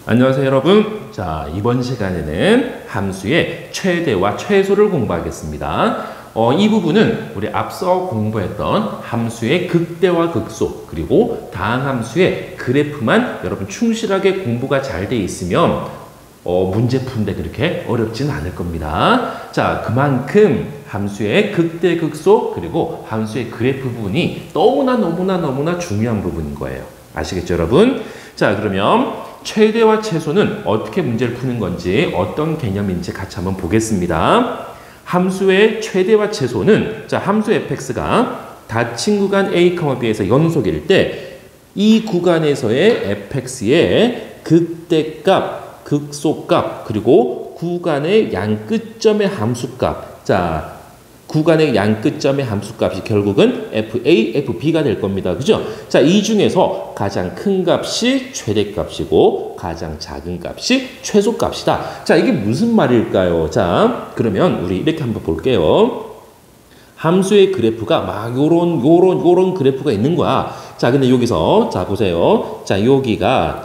안녕하세요 여러분. 자, 이번 시간에는 함수의 최대와 최소를 공부하겠습니다. 이 부분은 우리 앞서 공부했던 함수의 극대와 극소 그리고 다항함수의 그래프만 여러분 충실하게 공부가 잘 돼 있으면 문제 푸는데 그렇게 어렵지는 않을 겁니다. 자, 그만큼 함수의 극대, 극소 그리고 함수의 그래프 부분이 너무나 중요한 부분인 거예요. 아시겠죠 여러분? 자, 그러면 최대와 최소는 어떻게 문제를 푸는 건지 어떤 개념인지 같이 한번 보겠습니다. 함수의 최대와 최소는 자, 함수 fx가 닫힌 구간 a, b에서 연속일 때 이 구간에서의 fx의 극대값, 극소값 그리고 구간의 양끝점의 함수값. 자, 구간의 양끝점의 함수값이 결국은 fa, fb가 될 겁니다. 그죠? 자, 이 중에서 가장 큰 값이 최대값이고 가장 작은 값이 최소값이다. 자, 이게 무슨 말일까요? 자, 그러면 우리 이렇게 한번 볼게요. 함수의 그래프가 막 요런 그래프가 있는 거야. 자, 근데 여기서 자, 보세요. 자, 여기가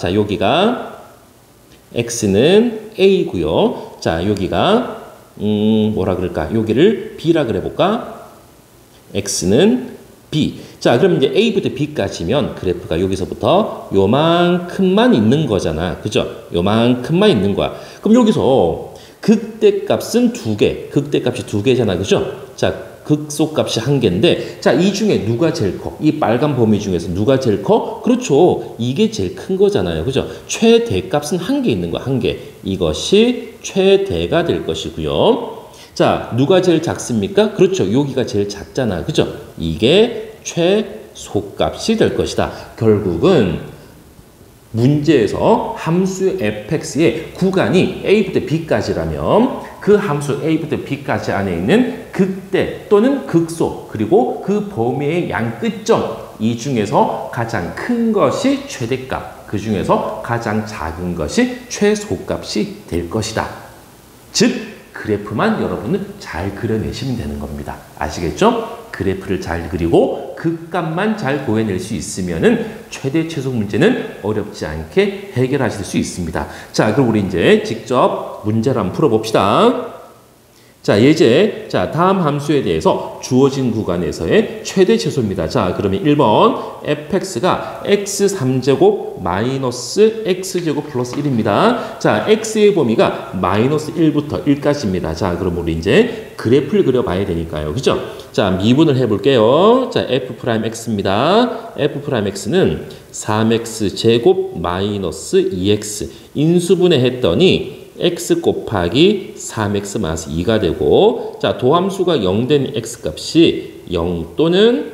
x는 a고요. 자, 여기가 뭐라 그럴까? 여기를 b라 그래 볼까? x는 b. 자, 그럼 이제 a부터 b까지면 그래프가 여기서부터 요만큼만 있는 거잖아. 그죠? 요만큼만 있는 거야. 그럼 여기서 극대값은 두 개. 극대값이 두 개잖아. 그죠? 자, 극소값이 한 개인데 자, 이 중에 누가 제일 커? 이 빨간 범위 중에서 누가 제일 커? 그렇죠. 이게 제일 큰 거잖아요. 그죠? 최대값은 한 개 있는 거야. 한 개. 이것이 최대가 될 것이고요. 자, 누가 제일 작습니까? 그렇죠. 여기가 제일 작잖아. 그죠? 이게 최소값이 될 것이다. 결국은 문제에서 함수 fx의 구간이 a부터 b까지라면 그 함수 a부터 b까지 안에 있는 극대 또는 극소 그리고 그 범위의 양끝점 이 중에서 가장 큰 것이 최대값 그 중에서 가장 작은 것이 최소값이 될 것이다. 즉 그래프만 여러분은 잘 그려내시면 되는 겁니다. 아시겠죠? 그래프를 잘 그리고 극값만 잘 구해낼 수 있으면은 최대 최소 문제는 어렵지 않게 해결하실 수 있습니다. 자, 그럼 우리 이제 직접 문제를 한번 풀어봅시다. 자, 예제. 자, 다음 함수에 대해서 주어진 구간에서의 최대 최소입니다. 자, 그러면 1번 fx가 x3제곱 마이너스 x제곱 플러스 1입니다. 자, x의 범위가 마이너스 1부터 1까지입니다. 자, 그럼 우리 이제 그래프를 그려봐야 되니까요. 그죠? 자, 미분을 해볼게요. 자, f'x입니다. f'x는 3x제곱 마이너스 2x 인수분해 했더니 x 곱하기 3x 마이너스 2가 되고 자, 도함수가 0 된 x값이 0 또는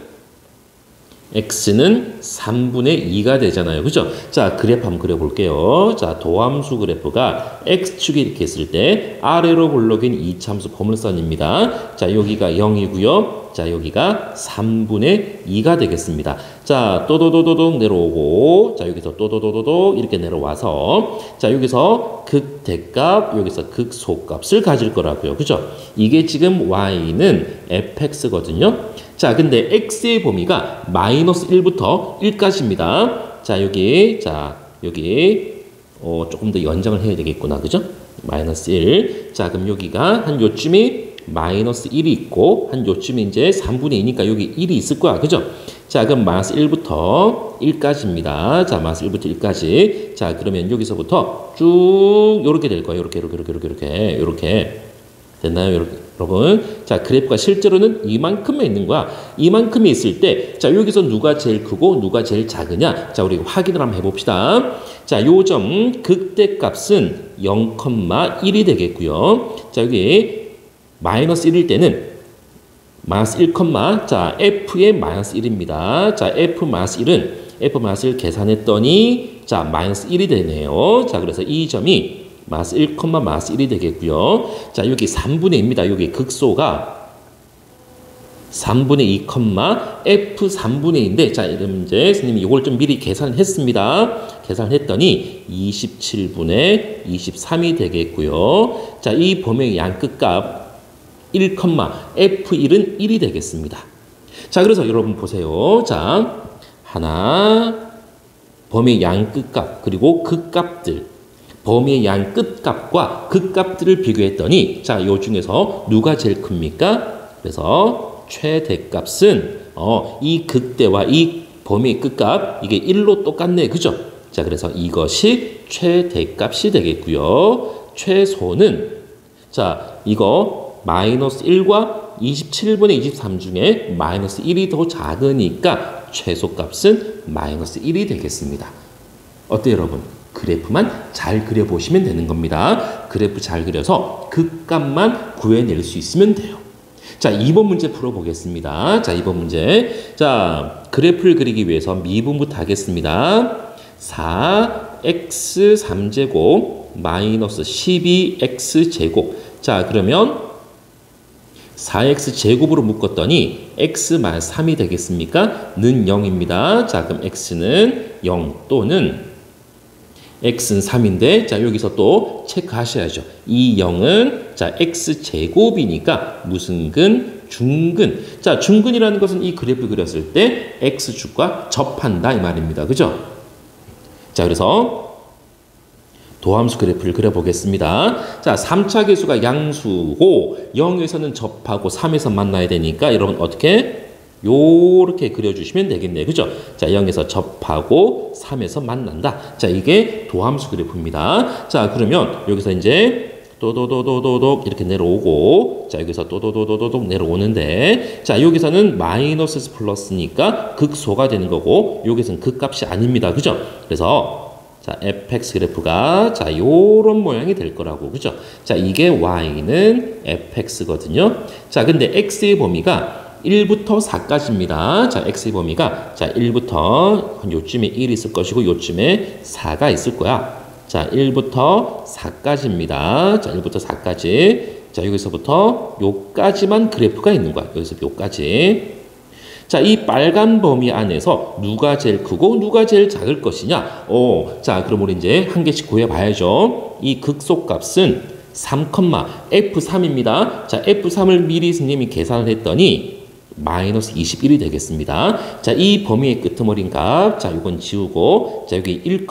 x는 3분의 2가 되잖아요. 그죠? 자, 그래프 한번 그려볼게요. 자, 도함수 그래프가 x축이 이렇게 있을 때 아래로 굴러긴 이차함수 포물선입니다. 자, 여기가 0이고요. 자, 여기가 3분의 2가 되겠습니다. 자, 또도도도독 내려오고 자, 여기서 또도도도독 이렇게 내려와서 자, 여기서 극대값, 여기서 극소값을 가질 거라고요. 그죠? 이게 지금 y는 fx거든요. 자, 근데 x의 범위가 마이너스 1부터 1까지입니다. 자, 여기 조금 더 연장을 해야 되겠구나. 그죠? 마이너스 1. 자, 그럼 여기가 한 요쯤이 마이너스 1이 있고 한 요쯤이 이제 3분의 2니까 여기 1이 있을 거야. 그죠? 자, 그럼 마이너스 1부터 1까지입니다. 자, 마이너스 1부터 1까지. 자, 그러면 여기서부터 쭉 요렇게 될 거예요. 요렇게. 됐나요? 이렇게. 여러분, 자, 그래프가 실제로는 이만큼만 있는 거야. 이만큼이 있을 때, 자, 여기서 누가 제일 크고 누가 제일 작으냐? 자, 우리 확인을 한번 해봅시다. 자, 요점 극대값은 0,1이 되겠고요. 자, 여기 마이너스 1일 때는 마이너스 1, 자, f의 마이너스 1입니다. 자, f 마이너스 1 계산했더니 자, 마이너스 1이 되네요. 자, 그래서 이 점이 마이너스 1, 마이너스 1이 되겠고요. 자, 여기 3분의 2입니다. 여기 극소가 3분의 2, f 3분의 2인데 자, 이러면 이제 선생님이 이걸 좀 미리 계산했습니다. 계산했더니 27분의 23이 되겠고요. 자, 이 범위의 양끝값 1, f1은 1이 되겠습니다. 자, 그래서 여러분 보세요. 자, 하나 범위 양끝값 그리고 극값들 범위의 양 끝값과 극값들을 비교했더니 자, 요 중에서 누가 제일 큽니까? 그래서 최대값은 이 극대와 이 범위의 끝값 이게 1로 똑같네. 그죠? 자, 그래서 이것이 최대값이 되겠고요. 최소는 자, 이거 마이너스 1과 27분의 23 중에 마이너스 1이 더 작으니까 최소값은 마이너스 1이 되겠습니다. 어때요, 여러분? 그래프만 잘 그려보시면 되는 겁니다. 그래프 잘 그려서 극값만 구해낼 수 있으면 돼요. 자, 2번 문제 풀어보겠습니다. 자, 2번 문제. 자, 그래프를 그리기 위해서 미분부터 하겠습니다. 4x 3제곱 마이너스 12x 제곱. 자, 그러면 4x 제곱으로 묶었더니 x만 3이 되겠습니까? 는 0입니다. 자, 그럼 x는 0 또는 x는 3인데 자, 여기서 또 체크하셔야죠. 이 0은 자, x 제곱이니까 무슨 근? 중근. 자, 중근이라는 것은 이 그래프 그렸을 때 x축과 접한다 이 말입니다. 그죠? 자, 그래서 도함수 그래프를 그려보겠습니다. 자, 3차 계수가 양수고 0에서는 접하고 3에서 만나야 되니까 여러분 어떻게? 요렇게 그려주시면 되겠네요. 그죠? 자, 0에서 접하고 3에서 만난다. 자, 이게 도함수 그래프입니다. 자, 그러면 여기서 이제 또도도도도독 이렇게 내려오고 자, 여기서 또도도도도독 내려오는데 자, 여기서는 마이너스 플러스니까 극소가 되는 거고 여기서는 극값이 아닙니다. 그죠? 그래서 자, fx 그래프가 자, 요런 모양이 될 거라고. 그죠? 자, 이게 y는 fx거든요. 자, 근데 x의 범위가 1부터 4까지입니다. 자, x의 범위가 자, 1부터 한 요쯤에 1 있을 것이고 요쯤에 4가 있을 거야. 자, 1부터 4까지입니다. 자, 1부터 4까지. 자, 여기서부터 요까지만 그래프가 있는 거야. 여기서 요까지. 자, 이 빨간 범위 안에서 누가 제일 크고 누가 제일 작을 것이냐? 자, 그럼 우리 이제 한 개씩 구해봐야죠. 이 극소값은 3, F3입니다. 자, F3을 미리 선생님이 계산을 했더니 마이너스 21이 되겠습니다. 자, 이 범위의 끄트머린 값, 자, 이건 지우고, 자, 여기 1,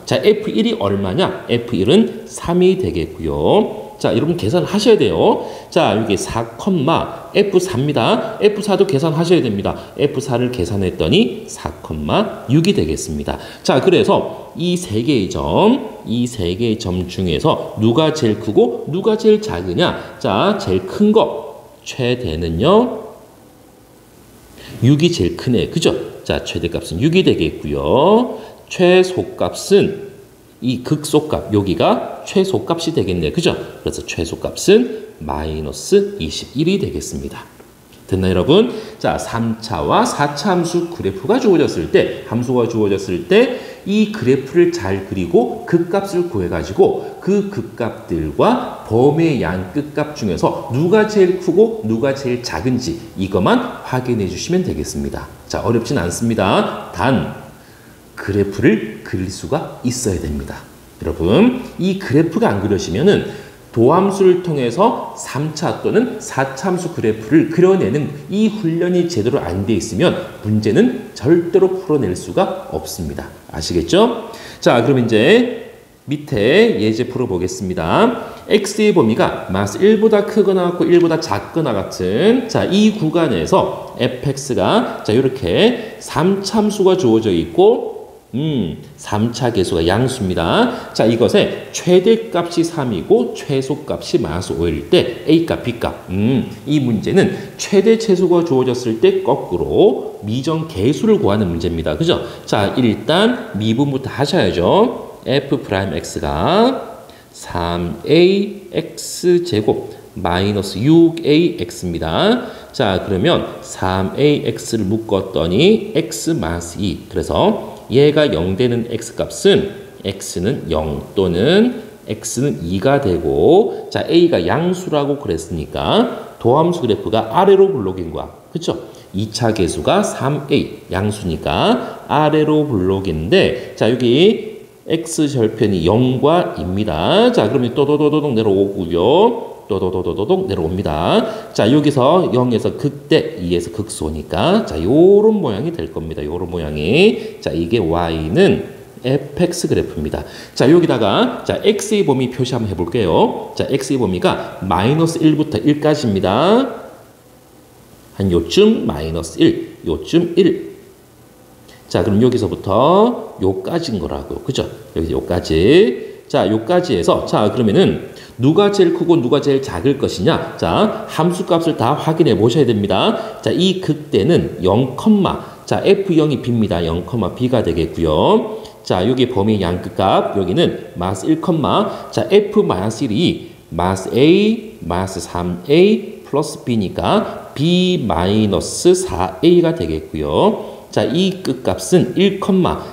자, F1이 얼마냐? F1은 3이 되겠고요. 자, 여러분 계산하셔야 돼요. 자, 여기 4, F4입니다. F4도 계산하셔야 됩니다. F4를 계산했더니 4, 6이 되겠습니다. 자, 그래서 이 세 개의 점 중에서 누가 제일 크고 누가 제일 작으냐? 자, 제일 큰 거, 최대는요. 6이 제일 크네. 그죠? 자, 최대값은 6이 되겠고요. 최소값은 이 극소값, 여기가 최소값이 되겠네. 그죠? 그래서 최소값은 마이너스 21이 되겠습니다. 됐나요, 여러분? 자, 3차와 4차 함수 그래프가 주어졌을 때, 함수가 주어졌을 때, 이 그래프를 잘 그리고 극값을 구해가지고 그 극값들과 범위의 양 끝값 중에서 누가 제일 크고 누가 제일 작은지 이것만 확인해 주시면 되겠습니다. 자, 어렵진 않습니다. 단, 그래프를 그릴 수가 있어야 됩니다. 여러분, 이 그래프가 안 그려지면은 도함수를 통해서 3차 또는 4차 함수 그래프를 그려내는 이 훈련이 제대로 안 돼 있으면 문제는 절대로 풀어낼 수가 없습니다. 아시겠죠? 자, 그럼 이제 밑에 예제 풀어보겠습니다. x의 범위가 마이너스 1보다 크거나 같고 1보다 작거나 같은 자, 이 구간에서 fx가 자, 이렇게 3참수가 주어져 있고 3차 계수가 양수입니다. 자, 이것의 최대값이 3이고 최소값이 마이너스 5일 때 A값, B값. 이 문제는 최대 최소가 주어졌을 때 거꾸로 미정 계수를 구하는 문제입니다. 그죠? 자, 일단 미분부터 하셔야죠. F'X가 3AX 제곱 마이너스 6AX입니다. 자, 그러면 3AX를 묶었더니 X 마이너스 2. 그래서 얘가 0 되는 x값은 x는 0 또는 x는 2가 되고 자, a가 양수라고 그랬으니까 도함수 그래프가 아래로 블록인 거야. 그쵸? 2차 계수가 3a 양수니까 아래로 블록인데 자, 여기 x절편이 0과 2입니다. 자, 그러면 또도도도독 내려오고요. 또도도도도독 내려옵니다. 자, 여기서 0에서 극대, 2에서 극소니까 자, 요런 모양이 될 겁니다. 요런 모양이. 자, 이게 y는 fx 그래프입니다. 자, 여기다가 자, x의 범위 표시 한번 해볼게요. 자, x의 범위가 마이너스 1부터 1까지입니다. 한 요쯤 마이너스 1, 요쯤 1. 자, 그럼 여기서부터 요까지인 거라고요. 그죠? 여기서 요까지. 자, 요까지에서 자, 그러면은 누가 제일 크고 누가 제일 작을 것이냐? 자, 함수값을 다 확인해 보셔야 됩니다. 자, 이 극대는 0, 자, f0이 b입니다. 0, b가 되겠고요. 자, 여기 범위 양끝값, 여기는 마이너스 1, 자, f-1이 마이너스 a, 마이너스 3a 플러스 b니까 b-4a가 되겠고요. 자, 이 끝값은 1,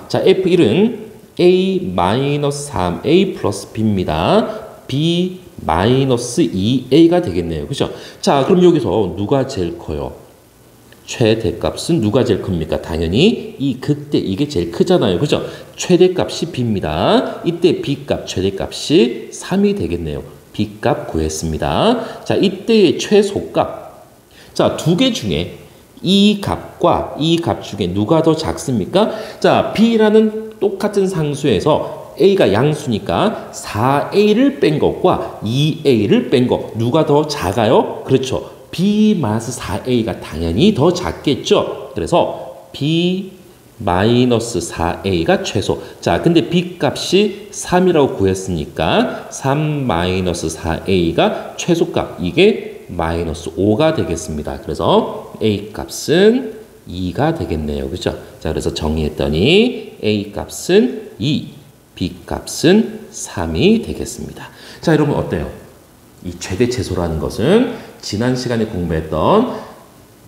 자, f1은 a-3a 플러스 b입니다. b-2a가 되겠네요. 그죠? 자, 그럼 여기서 누가 제일 커요? 최대값은 누가 제일 큽니까? 당연히 이 극대 이게 제일 크잖아요. 그죠? 최대값이 b입니다. 이때 b값 최대값이 3이 되겠네요. b값 구했습니다. 자, 이때의 최소값. 자, 두 개 중에 이 값과 이 값 중에 누가 더 작습니까? 자, b라는 똑같은 상수에서 a가 양수니까 4a를 뺀 것과 2a를 뺀 것 누가 더 작아요? 그렇죠. b-4a가 당연히 더 작겠죠. 그래서 b-4a가 최소. 자, 근데 b값이 3이라고 구했으니까 3-4a가 최소값. 이게 마이너스 5가 되겠습니다. 그래서 a 값은 2가 되겠네요. 그죠? 자, 그래서 정리했더니 a 값은 2, b 값은 3이 되겠습니다. 자, 여러분 어때요? 이 최대 최소라는 것은 지난 시간에 공부했던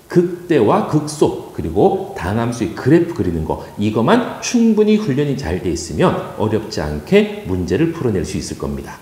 극대와 극소 그리고 당함수의 그래프 그리는 거 이것만 충분히 훈련이 잘 돼 있으면 어렵지 않게 문제를 풀어낼 수 있을 겁니다.